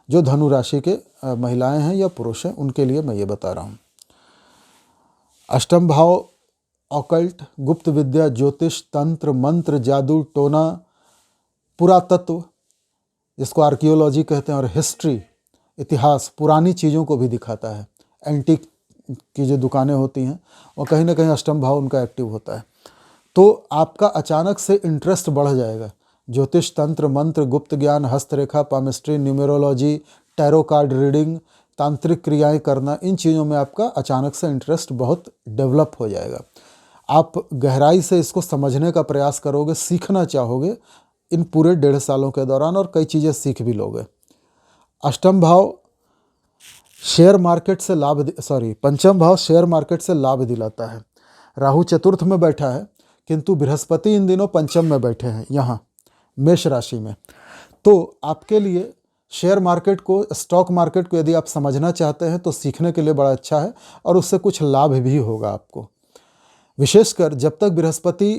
जो धनु राशि के महिलाएं हैं या पुरुष हैं उनके लिए मैं ये बता रहा हूँ। अष्टम भाव ऑकल्ट, गुप्त विद्या, ज्योतिष, तंत्र, मंत्र, जादू, टोना, पुरातत्व जिसको आर्कियोलॉजी कहते हैं, और हिस्ट्री, इतिहास, पुरानी चीज़ों को भी दिखाता है। एंटीक की जो दुकानें होती हैं वो कहीं ना कहीं अष्टम भाव उनका एक्टिव होता है। तो आपका अचानक से इंटरेस्ट बढ़ जाएगा। ज्योतिष, तंत्र, मंत्र, गुप्त ज्ञान, हस्तरेखा, palmistry, numerology, tarot card reading, तांत्रिक क्रियाएं करना, इन चीज़ों में आपका अचानक से इंटरेस्ट बहुत डेवलप हो जाएगा। आप गहराई से इसको समझने का प्रयास करोगे, सीखना चाहोगे इन पूरे 1.5 सालों के दौरान, और कई चीज़ें सीख भी लोगे। अष्टम भाव शेयर मार्केट से पंचम भाव शेयर मार्केट से लाभ दिलाता है। राहु चतुर्थ में बैठा है, किंतु बृहस्पति इन दिनों पंचम में बैठे हैं यहाँ मेष राशि में। तो आपके लिए शेयर मार्केट को, स्टॉक मार्केट को यदि आप समझना चाहते हैं तो सीखने के लिए बड़ा अच्छा है, और उससे कुछ लाभ भी होगा आपको, विशेषकर जब तक बृहस्पति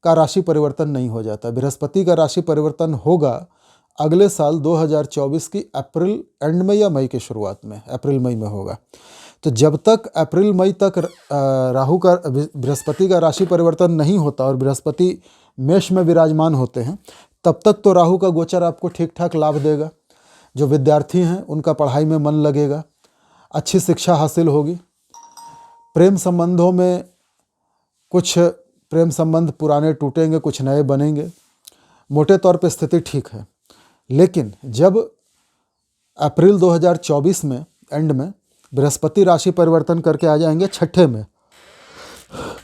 का राशि परिवर्तन नहीं हो जाता। बृहस्पति का राशि परिवर्तन होगा अगले साल 2024 की अप्रैल एंड में या मई की शुरुआत में, अप्रैल मई में होगा। तो जब तक अप्रैल मई तक राहु का, बृहस्पति का राशि परिवर्तन नहीं होता और बृहस्पति मेष में विराजमान होते हैं, तब तक तो राहु का गोचर आपको ठीक ठाक लाभ देगा। जो विद्यार्थी हैं उनका पढ़ाई में मन लगेगा, अच्छी शिक्षा हासिल होगी। प्रेम संबंधों में कुछ प्रेम संबंध पुराने टूटेंगे, कुछ नए बनेंगे। मोटे तौर पे स्थिति ठीक है। लेकिन जब अप्रैल 2024 में एंड में बृहस्पति राशि परिवर्तन करके आ जाएंगे छठे में,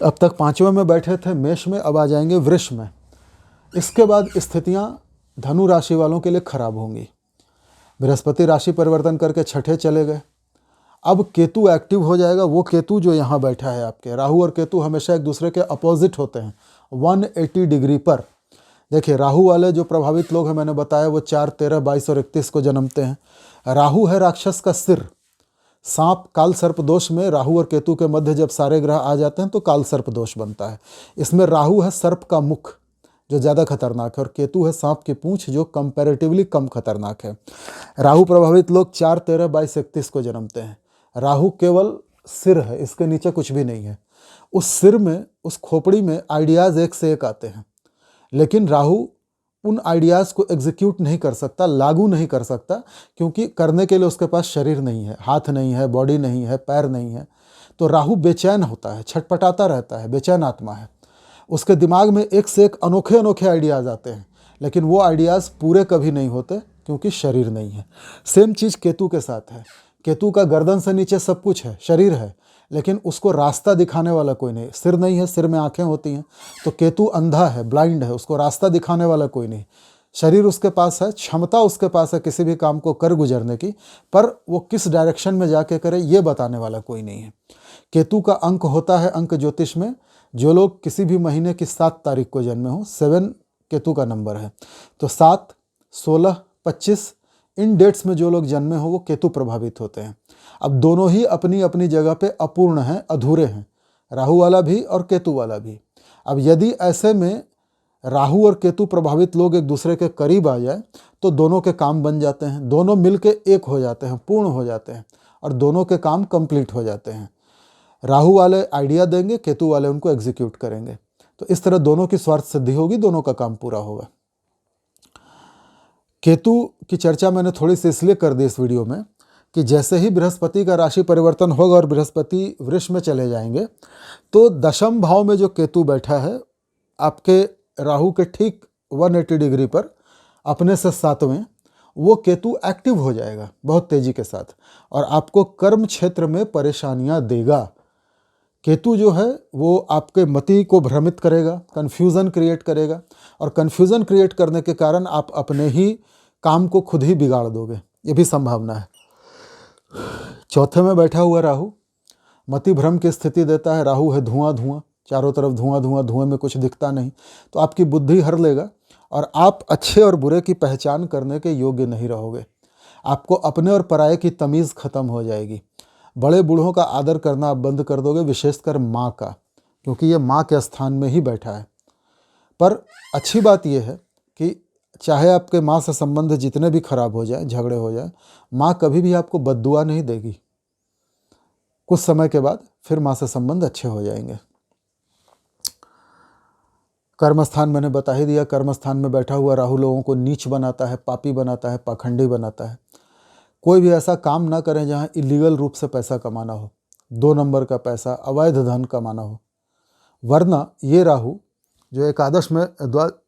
अब तक 5वें में बैठे थे मेष में, अब आ जाएंगे वृष में। इसके बाद स्थितियां धनु राशि वालों के लिए खराब होंगी। बृहस्पति राशि परिवर्तन करके छठे चले गए, अब केतु एक्टिव हो जाएगा। वो केतु जो यहाँ बैठा है आपके, राहु और केतु हमेशा एक दूसरे के अपोजिट होते हैं 180 डिग्री पर। देखिए राहु वाले जो प्रभावित लोग हैं, मैंने बताया वो 4, 13, 22 और 31 को जन्मते हैं। राहु है राक्षस का सिर, सांप काल सर्प दोष में राहु और केतु के मध्य जब सारे ग्रह आ जाते हैं तो काल सर्प दोष बनता है। इसमें राहु है सर्प का मुख जो ज़्यादा खतरनाक है और केतु है सांप की पूंछ जो कंपैरेटिवली कम खतरनाक है। राहु प्रभावित लोग 4, 13, 22, 31 को जन्मते हैं। राहु केवल सिर है, इसके नीचे कुछ भी नहीं है। उस सिर में, उस खोपड़ी में आइडियाज़ एक से एक आते हैं, लेकिन राहु उन आइडियाज़ को एग्जीक्यूट नहीं कर सकता, लागू नहीं कर सकता, क्योंकि करने के लिए उसके पास शरीर नहीं है, हाथ नहीं है, बॉडी नहीं है, पैर नहीं है। तो राहु बेचैन होता है, छटपटाता रहता है, बेचैन आत्मा है। उसके दिमाग में एक से एक अनोखे अनोखे आइडियाज़ आते हैं, लेकिन वो आइडियाज़ पूरे कभी नहीं होते क्योंकि शरीर नहीं है। सेम चीज़ केतु के साथ है। केतु का गर्दन से नीचे सब कुछ है, शरीर है, लेकिन उसको रास्ता दिखाने वाला कोई नहीं। सिर नहीं है, सिर में आंखें होती हैं, तो केतु अंधा है, ब्लाइंड है, उसको रास्ता दिखाने वाला कोई नहीं। शरीर उसके पास है, क्षमता उसके पास है किसी भी काम को कर गुजरने की, पर वो किस डायरेक्शन में जाके करे ये बताने वाला कोई नहीं है। केतु का अंक होता है, अंक ज्योतिष में जो लोग किसी भी महीने की 7 तारीख को जन्मे हो, 7 केतु का नंबर है, तो 7, 16, 25 इन डेट्स में जो लोग जन्मे हो वो केतु प्रभावित होते हैं। अब दोनों ही अपनी अपनी जगह पे अपूर्ण हैं, अधूरे हैं, राहु वाला भी और केतु वाला भी। अब यदि ऐसे में राहु और केतु प्रभावित लोग एक दूसरे के करीब आ जाए तो दोनों के काम बन जाते हैं, दोनों मिलके एक हो जाते हैं, पूर्ण हो जाते हैं और दोनों के काम कंप्लीट हो जाते हैं। राहु वाले आइडिया देंगे, केतु वाले उनको एग्जीक्यूट करेंगे। तो इस तरह दोनों की स्वार्थ सिद्धि होगी, दोनों का काम पूरा होगा। केतु की चर्चा मैंने थोड़ी सी इसलिए कर दी इस वीडियो में कि जैसे ही बृहस्पति का राशि परिवर्तन होगा और बृहस्पति वृष में चले जाएंगे तो दशम भाव में जो केतु बैठा है आपके राहु के ठीक 180 डिग्री पर अपने से 7वें, वो केतु एक्टिव हो जाएगा बहुत तेजी के साथ और आपको कर्म क्षेत्र में परेशानियां देगा। केतु जो है वो आपके मति को भ्रमित करेगा, कन्फ्यूज़न क्रिएट करेगा और कन्फ्यूज़न क्रिएट करने के कारण आप अपने ही काम को खुद ही बिगाड़ दोगे, ये भी संभावना है। चौथे में बैठा हुआ राहु मति भ्रम की स्थिति देता है। राहु है धुआं धुआं, चारों तरफ धुआं धुआं, धुएं में कुछ दिखता नहीं, तो आपकी बुद्धि हर लेगा और आप अच्छे और बुरे की पहचान करने के योग्य नहीं रहोगे। आपको अपने और पराये की तमीज़ खत्म हो जाएगी। बड़े बूढ़ों का आदर करना आप बंद कर दोगे, विशेषकर माँ का, क्योंकि ये माँ के स्थान में ही बैठा है। पर अच्छी बात यह है कि चाहे आपके माँ से संबंध जितने भी खराब हो जाए, झगड़े हो जाए, माँ कभी भी आपको बद्दुआ नहीं देगी। कुछ समय के बाद फिर माँ से संबंध अच्छे हो जाएंगे। कर्मस्थान मैंने बता ही दिया। कर्मस्थान में बैठा हुआ राहु लोगों को नीच बनाता है, पापी बनाता है, पाखंडी बनाता है। कोई भी ऐसा काम ना करें जहाँ इलीगल रूप से पैसा कमाना हो, 2 नंबर का पैसा, अवैध धन कमाना हो, वरना ये राहु जो एकादश में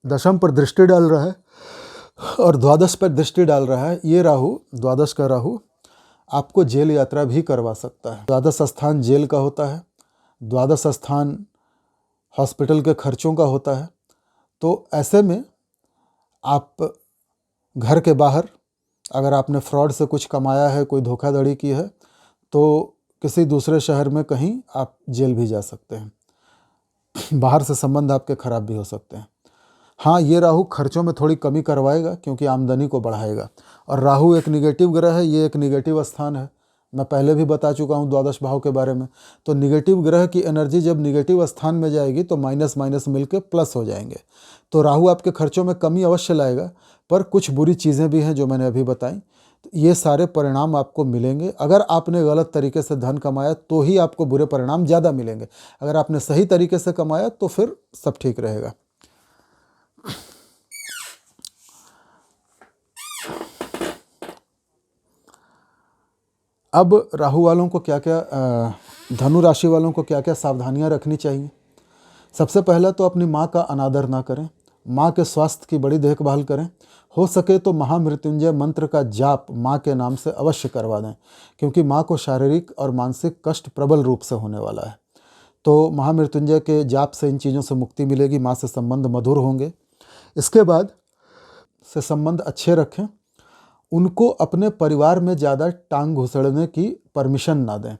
दशम पर दृष्टि डाल रहा है और द्वादश पर दृष्टि डाल रहा है, ये राहु, द्वादश का राहु आपको जेल यात्रा भी करवा सकता है। द्वादश स्थान जेल का होता है, द्वादश स्थान हॉस्पिटल के खर्चों का होता है। तो ऐसे में आप घर के बाहर अगर आपने फ्रॉड से कुछ कमाया है, कोई धोखाधड़ी की है, तो किसी दूसरे शहर में कहीं आप जेल भी जा सकते हैं। बाहर से संबंध आपके खराब भी हो सकते हैं। हाँ, ये राहु खर्चों में थोड़ी कमी करवाएगा क्योंकि आमदनी को बढ़ाएगा। और राहु एक निगेटिव ग्रह है, ये एक निगेटिव स्थान है। मैं पहले भी बता चुका हूँ द्वादश भाव के बारे में। तो निगेटिव ग्रह की एनर्जी जब निगेटिव स्थान में जाएगी तो माइनस माइनस मिलके प्लस हो जाएंगे। तो राहु आपके खर्चों में कमी अवश्य लाएगा, पर कुछ बुरी चीज़ें भी हैं जो मैंने अभी बताई। तो ये सारे परिणाम आपको मिलेंगे। अगर आपने गलत तरीके से धन कमाया तो ही आपको बुरे परिणाम ज़्यादा मिलेंगे। अगर आपने सही तरीके से कमाया तो फिर सब ठीक रहेगा। अब राहु वालों को क्या क्या, धनु राशि वालों को क्या क्या सावधानियां रखनी चाहिए। सबसे पहला तो अपनी माँ का अनादर ना करें, माँ के स्वास्थ्य की बड़ी देखभाल करें। हो सके तो महामृत्युंजय मंत्र का जाप माँ के नाम से अवश्य करवा दें, क्योंकि माँ को शारीरिक और मानसिक कष्ट प्रबल रूप से होने वाला है। तो महामृत्युंजय के जाप से इन चीज़ों से मुक्ति मिलेगी, माँ से संबंध मधुर होंगे। इसके बाद से संबंध अच्छे रखें। उनको अपने परिवार में ज़्यादा टांग घुसड़ने की परमिशन ना दें।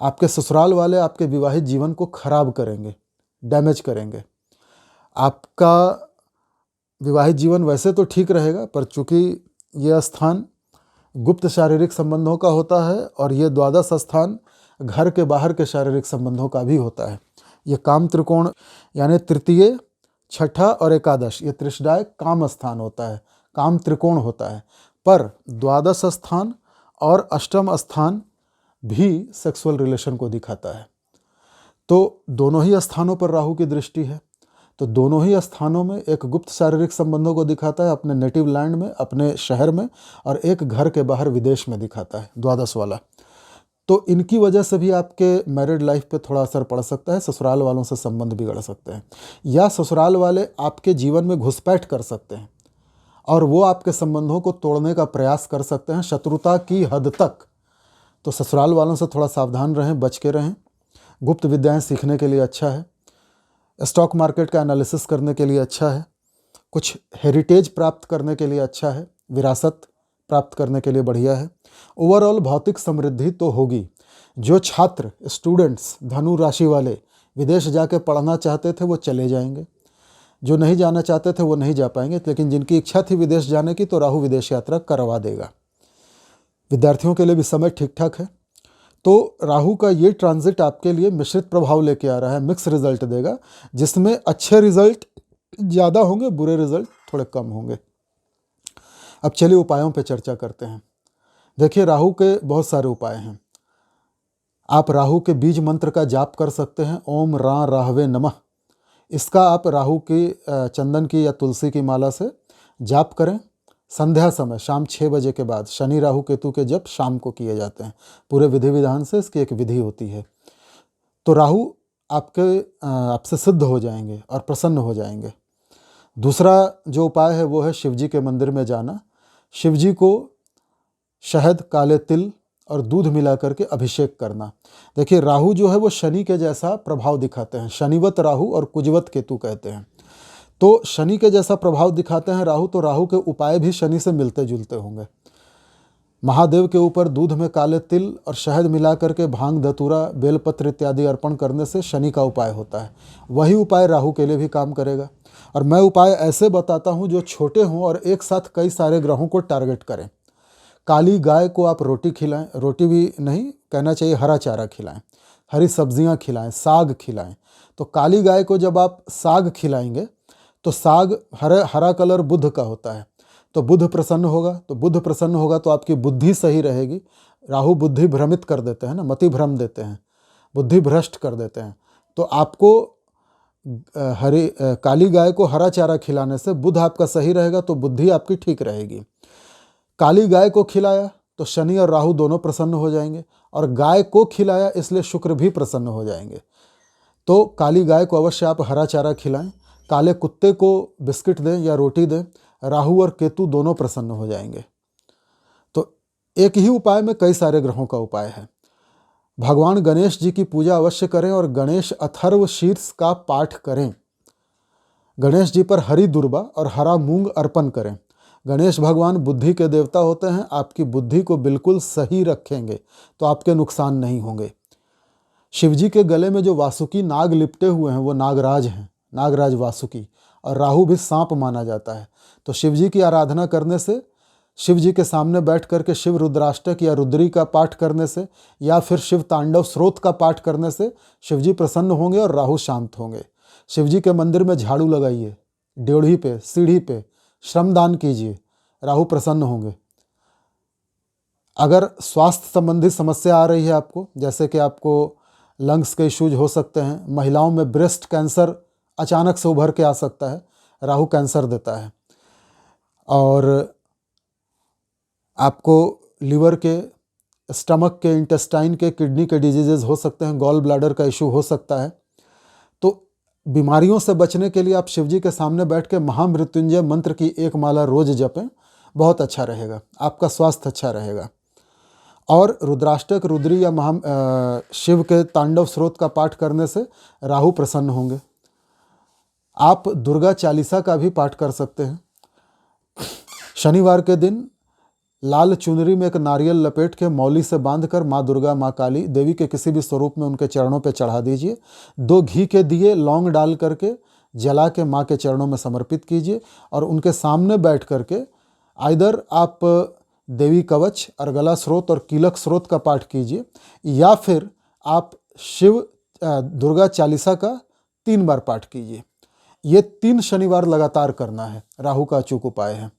आपके ससुराल वाले आपके विवाहित जीवन को खराब करेंगे, डैमेज करेंगे। आपका विवाहित जीवन वैसे तो ठीक रहेगा, पर चूंकि यह स्थान गुप्त शारीरिक संबंधों का होता है और ये द्वादश स्थान घर के बाहर के शारीरिक संबंधों का भी होता है। ये काम त्रिकोण यानी तृतीय, छठा और एकादश, ये त्रिशदाय काम स्थान होता है, काम त्रिकोण होता है। पर द्वादश स्थान और अष्टम स्थान भी सेक्सुअल रिलेशन को दिखाता है। तो दोनों ही स्थानों पर राहु की दृष्टि है, तो दोनों ही स्थानों में एक गुप्त शारीरिक संबंधों को दिखाता है अपने नेटिव लैंड में, अपने शहर में, और एक घर के बाहर विदेश में दिखाता है द्वादश वाला। तो इनकी वजह से भी आपके मैरिड लाइफ पे थोड़ा असर पड़ सकता है, ससुराल वालों से संबंध बिगड़ सकते हैं, या ससुराल वाले आपके जीवन में घुसपैठ कर सकते हैं और वो आपके संबंधों को तोड़ने का प्रयास कर सकते हैं शत्रुता की हद तक। तो ससुराल वालों से थोड़ा सावधान रहें, बच के रहें। गुप्त विद्याएं सीखने के लिए अच्छा है, स्टॉक मार्केट का एनालिसिस करने के लिए अच्छा है, कुछ हेरिटेज प्राप्त करने के लिए अच्छा है, विरासत प्राप्त करने के लिए बढ़िया है। ओवरऑल भौतिक समृद्धि तो होगी। जो छात्र, स्टूडेंट्स, धनु राशि वाले विदेश जाके पढ़ना चाहते थे वो चले जाएंगे, जो नहीं जाना चाहते थे वो नहीं जा पाएंगे, लेकिन जिनकी इच्छा थी विदेश जाने की तो राहु विदेश यात्रा करवा देगा। विद्यार्थियों के लिए भी समय ठीक ठाक है। तो राहु का ये ट्रांजिट आपके लिए मिश्रित प्रभाव लेके आ रहा है, मिक्स रिजल्ट देगा, जिसमें अच्छे रिजल्ट ज़्यादा होंगे, बुरे रिजल्ट थोड़े कम होंगे। अब चलिए उपायों पे चर्चा करते हैं। देखिए, राहु के बहुत सारे उपाय हैं। आप राहु के बीज मंत्र का जाप कर सकते हैं, ओम रा राहवे नमः। इसका आप राहु की चंदन की या तुलसी की माला से जाप करें। संध्या समय शाम 6 बजे के बाद शनि राहु केतु के जप शाम को किए जाते हैं। पूरे विधि विधान से इसकी एक विधि होती है। तो राहु आपसे सिद्ध हो जाएंगे और प्रसन्न हो जाएंगे। दूसरा जो उपाय है वो है शिवजी के मंदिर में जाना, शिवजी को शहद, काले तिल और दूध मिला करके अभिषेक करना। देखिए, राहु जो है वो शनि के जैसा प्रभाव दिखाते हैं, शनिवत राहु और कुजवत केतु कहते हैं। तो शनि के जैसा प्रभाव दिखाते हैं राहु, तो राहु के उपाय भी शनि से मिलते जुलते होंगे। महादेव के ऊपर दूध में काले तिल और शहद मिला करके भांग, धतूरा, बेलपत्र इत्यादि अर्पण करने से शनि का उपाय होता है। वही उपाय राहु के लिए भी काम करेगा। और मैं उपाय ऐसे बताता हूँ जो छोटे हों और एक साथ कई सारे ग्रहों को टारगेट करें। काली गाय को आप रोटी खिलाएं, रोटी भी नहीं कहना चाहिए, हरा चारा खिलाएं, हरी सब्जियां खिलाएं, साग खिलाएं। तो काली गाय को जब आप साग खिलाएंगे तो साग हरा कलर बुध का होता है, तो बुध प्रसन्न होगा। तो बुध प्रसन्न होगा तो आपकी बुद्धि सही रहेगी। राहु बुद्धि भ्रमित कर देते हैं ना, मति भ्रम देते हैं, बुद्धि भ्रष्ट कर देते हैं। तो आपको काली गाय को हरा चारा खिलाने से बुध आपका सही रहेगा, तो बुद्धि आपकी ठीक रहेगी। काली गाय को खिलाया तो शनि और राहु दोनों प्रसन्न हो जाएंगे, और गाय को खिलाया इसलिए शुक्र भी प्रसन्न हो जाएंगे। तो काली गाय को अवश्य आप हरा चारा खिलाएं, काले कुत्ते को बिस्किट दें या रोटी दें, राहु और केतु दोनों प्रसन्न हो जाएंगे। तो एक ही उपाय में कई सारे ग्रहों का उपाय है। भगवान गणेश जी की पूजा अवश्य करें और गणेश अथर्व शीर्ष का पाठ करें। गणेश जी पर हरी दुर्वा और हरा मूंग अर्पण करें। गणेश भगवान बुद्धि के देवता होते हैं, आपकी बुद्धि को बिल्कुल सही रखेंगे तो आपके नुकसान नहीं होंगे। शिवजी के गले में जो वासुकी नाग लिपटे हुए हैं वो नागराज हैं, नागराज वासुकी, और राहु भी सांप माना जाता है। तो शिवजी की आराधना करने से, शिवजी के सामने बैठ करके शिव रुद्राष्टक या रुद्री का पाठ करने से, या फिर शिव तांडव स्रोत का पाठ करने से शिवजी प्रसन्न होंगे और राहु शांत होंगे। शिवजी के मंदिर में झाड़ू लगाइए, ड्योढ़ी पे, सीढ़ी पे श्रमदान कीजिए, राहु प्रसन्न होंगे। अगर स्वास्थ्य संबंधी समस्या आ रही है आपको, जैसे कि आपको लंग्स के इश्यूज हो सकते हैं, महिलाओं में ब्रेस्ट कैंसर अचानक से उभर के आ सकता है, राहु कैंसर देता है, और आपको लिवर के, स्टमक के, इंटेस्टाइन के, किडनी के डिजीजेज हो सकते हैं, गॉल ब्लैडर का इशू हो सकता है। तो बीमारियों से बचने के लिए आप शिवजी के सामने बैठ के महामृत्युंजय मंत्र की एक माला रोज जपें, बहुत अच्छा रहेगा, आपका स्वास्थ्य अच्छा रहेगा। और रुद्राष्टक, रुद्री या शिव के तांडव स्रोत का पाठ करने से राहु प्रसन्न होंगे। आप दुर्गा चालीसा का भी पाठ कर सकते हैं। शनिवार के दिन लाल चुनरी में एक नारियल लपेट के मौली से बांधकर माँ दुर्गा, माँ काली देवी के किसी भी स्वरूप में उनके चरणों पे चढ़ा दीजिए। 2 घी के दिए लौंग डाल करके जला के माँ के चरणों में समर्पित कीजिए, और उनके सामने बैठ करके आइदर आप देवी कवच, अर्गला स्रोत और कीलक स्रोत का पाठ कीजिए, या फिर आप दुर्गा चालीसा का 3 बार पाठ कीजिए। ये 3 शनिवार लगातार करना है, राहु का अचूक उपाय है।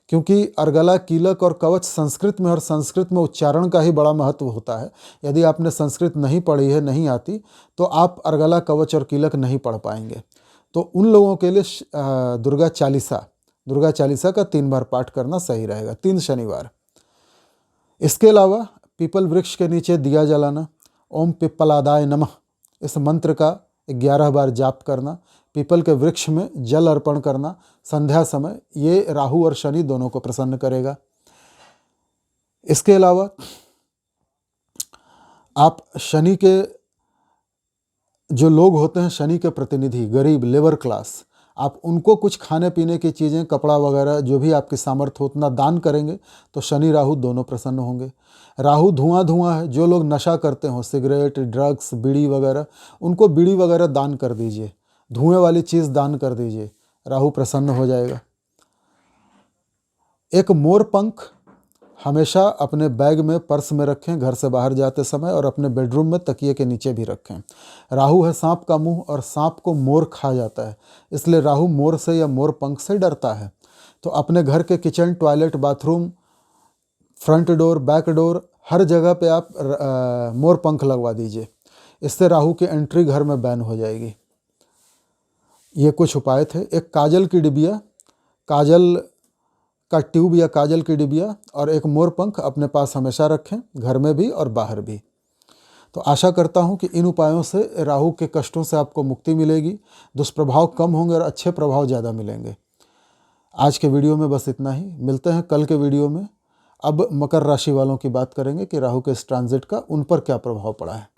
क्योंकि अर्गला, कीलक और कवच संस्कृत में, और संस्कृत में उच्चारण का ही बड़ा महत्व होता है। यदि आपने संस्कृत नहीं पढ़ी है, नहीं आती, तो आप अर्गला, कवच और कीलक नहीं पढ़ पाएंगे। तो उन लोगों के लिए दुर्गा चालीसा का 3 बार पाठ करना सही रहेगा, 3 शनिवार। इसके अलावा पीपल वृक्ष के नीचे दिया जलाना, ओम पिप्पलादाय नमः इस मंत्र का 11 बार जाप करना, पीपल के वृक्ष में जल अर्पण करना संध्या समय, ये राहु और शनि दोनों को प्रसन्न करेगा। इसके अलावा आप शनि के जो लोग होते हैं, शनि के प्रतिनिधि, गरीब, लेबर क्लास, आप उनको कुछ खाने पीने की चीज़ें, कपड़ा वगैरह, जो भी आपकी सामर्थ्य हो उतना दान करेंगे तो शनि राहु दोनों प्रसन्न होंगे। राहु धुआं है, जो लोग नशा करते हो, सिगरेट, ड्रग्स, बीड़ी वगैरह, उनको बीड़ी वगैरह दान कर दीजिए, धुएं वाली चीज़ दान कर दीजिए, राहु प्रसन्न हो जाएगा। एक मोर पंख हमेशा अपने बैग में, पर्स में रखें घर से बाहर जाते समय, और अपने बेडरूम में तकिए के नीचे भी रखें। राहु है सांप का मुंह, और सांप को मोर खा जाता है, इसलिए राहु मोर से या मोर पंख से डरता है। तो अपने घर के kitchen, toilet, bathroom, front door, back door, हर जगह पे आप मोर पंख लगवा दीजिए। इससे राहु की एंट्री घर में बैन हो जाएगी। ये कुछ उपाय थे। एक काजल की डिबिया, काजल का ट्यूब या काजल की डिबिया, और एक मोर पंख अपने पास हमेशा रखें, घर में भी और बाहर भी। तो आशा करता हूं कि इन उपायों से राहु के कष्टों से आपको मुक्ति मिलेगी, दुष्प्रभाव कम होंगे और अच्छे प्रभाव ज़्यादा मिलेंगे। आज के वीडियो में बस इतना ही, मिलते हैं कल के वीडियो में। अब मकर राशि वालों की बात करेंगे कि राहु के इस ट्रांजिट का उन पर क्या प्रभाव पड़ा है।